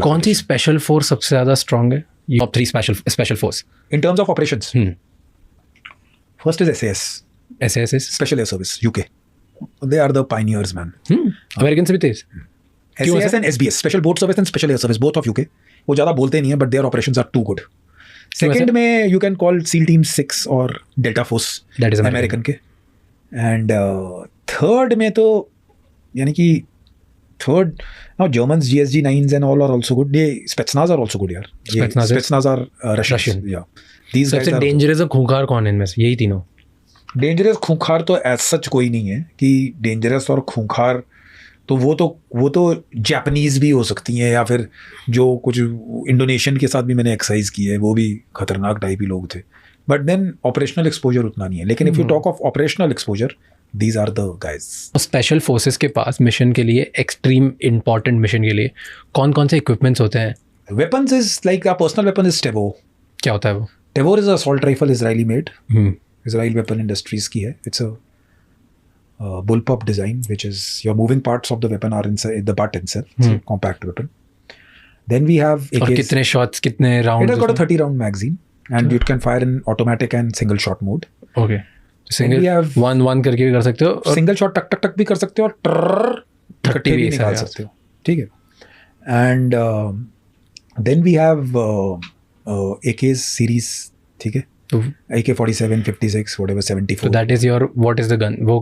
कौन सी special force सबसे ज़्यादा स्ट्रॉन्ग है? Top 3 special force In terms of operations, first is SAS, SAS is Special Air Service, UK. They are the pioneers, man. American से भी तेज? क्यों SAS and SBS, Special Boat Service and Special Air Service, both of UK. वो ज़्यादा बोलते नहीं है, but their operations are too good. Second में you can call SEAL Team 6 और Delta Force, That is American के. And third में तो यानी कि third, now Germans, GSG 9s and all are also good. ये Spetsnaz are also good यार. Spetsnaz are Russian. Yeah. These guys सबसे are dangerous और खूंखार कौन है इनमें से? यही तीनों? डेंजरस खूंखार तो एज सच कोई नहीं है कि डेंजरस और खूंखार तो वो तो जापानीज भी हो सकती हैं, या फिर जो कुछ इंडोनेशियन के साथ भी मैंने एक्सरसाइज की है, वो भी खतरनाक टाइप ही लोग थे. बट देन ऑपरेशनल एक्सपोजर उतना नहीं है. लेकिन if you talk of operational exposure, these are the guys. Special forces के पास मिशन के लिए, एक्सट्रीम इंपॉर्टेंट मिशन के लिए कौन कौन से इक्विपमेंट्स होते हैं? Weapons is like a personal weapon is Tavor. क्या होता है वो? Tavor is assault rifle, Israeli made. Israel weapon industries की है. It's a bullpup design, which is your moving parts of the weapon are inside the butt itself. It's a compact weapon. Then we have और कितने shots, कितने rounds? It has got a 30 round magazine and it can fire in automatic and single shot mode. Okay. Single 1-1 करके भी कर सकते हो, और single shot टक टक टक भी कर सकते हो, और इकट्ठे भी निकाल सकते हो. ठीक है. And then we have AK's series. ठीक है. AK-47, 56, whatever, 74. So that is your, what is the gun? वो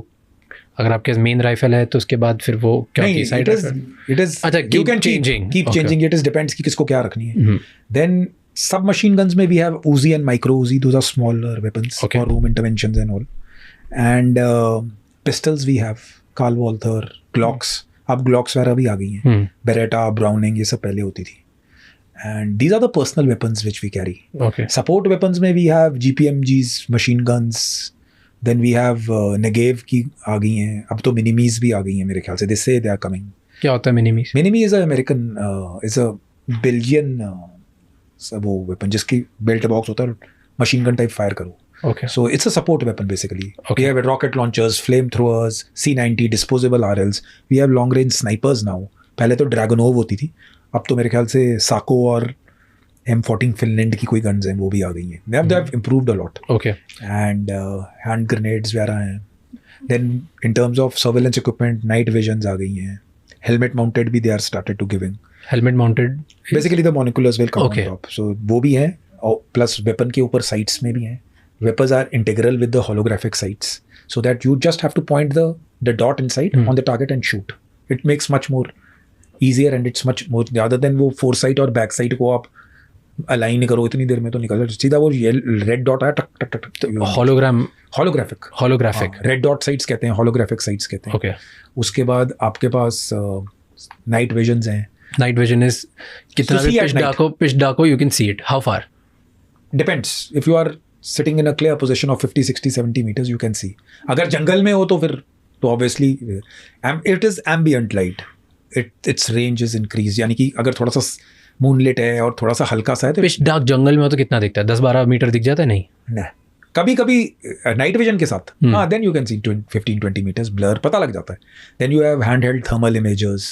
अगर आपके मेन राइफल है तो उसके बाद फिर वो क्या नहीं, साइड it is अच्छा, you can keep changing. It is depends कि किसको क्या रखनी है. Then submachine guns में we have Uzi and micro Uzi. Those are smaller weapons for room interventions and all. And pistols we have Carl Walther, Glocks. अब Glocks वगैरह भी आ गई हैं. Beretta, Browning, ये सब पहले होती थी. And these are the personal weapons which we carry. Okay. Support weapons में we have GPMGs, machine guns. Then we have Negev की आ गई हैं. अब तो Minimis भी आ गई हैं मेरे ख्याल से. They say they are coming. क्या होता है Minimis? Minimi is a American, is a Belgian वो weapon जिसकी belt box होता है, machine gun type fire करो. Okay. So it's a support weapon basically. Okay. We have rocket launchers, flamethrowers, C90, disposable RLs. We have long range snipers now. पहले तो Dragunov होती थी. अब तो मेरे ख्याल से साको और M14 फिनलैंड की कोई गन्स हैं, वो भी आ गई हैं. They have improved a lot. Okay. And hand grenades वगैरह हैं. Then in terms of surveillance equipment, night visions आ गई हैं. Helmet mounted भी they are started to giving. Helmet mounted? Basically the monoculars will come on top. So वो भी हैं. Plus weapon के ऊपर sights में भी हैं. Weapons are integral with the holographic sights, so that you just have to point the dot inside on the target and shoot. It makes much more easier and it's much more, rather than वो foresight और backside को आप align करो इतनी देर में तो निकल जाए. सीधा वो रेड डॉट आया टक टक टक. होलोग्राफिक रेड डॉट साइट्स कहते हैं, होलोग्राफिक साइट्स कहते हैं. Okay. उसके बाद आपके पास नाइट विजन्स हैं. नाइट विजन इज कितना भी पिच डार्क हो, you can see it. How far? Depends. If you are sitting in a clear position of 50, 60, 70 meters, you can see. अगर जंगल में हो तो फिर तो obviously it is ambient light. Its range is increased. यानी कि अगर थोड़ा सा मूनलेट है और थोड़ा सा हल्का सा है तो पिच डार्क जंगल में हो तो कितना दिखता है? 10-12 मीटर दिख जाता है? नहीं, कभी कभी नाइट विजन के साथ हाँ, then you can see 15-20 metres blur पता लग जाता है. Then you have hand held thermal images.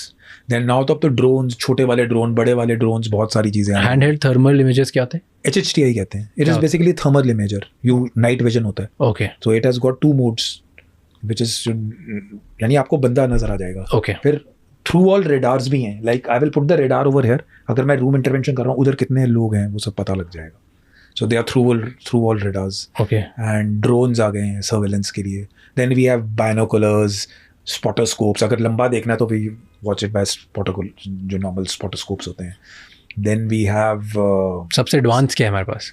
Then now तो अब तो ड्रोन्स, छोटे वाले ड्रोन, बड़े वाले ड्रोन्स, बहुत सारी चीजें. हैंड हेल्ड थर्मल इमेजेस क्या होते हैं? HHTI कहते हैं. It is basically thermal imager. You night vision होता है. Okay. So it has got 2 modes which is, यानी आपको बंदा नजर आ जाएगा. ओके. फिर थ्रू वॉल रेडार्स भी हैं. Like I will put the radar over here. अगर मैं रूम इंटरवेंशन कर रहा हूँ, उधर कितने लोग हैं वो सब पता लग जाएगा. So they are through wall radars. Okay. And drones आ गए हैं सर्वेलेंस के लिए. Then we have binoculars, spottoscopes. अगर लंबा देखना है तो वी वॉच इट बाय जो नॉर्मल स्पॉटोस्कोप्स होते हैं. देन वी हैव सबसे एडवांस क्या है हमारे पास?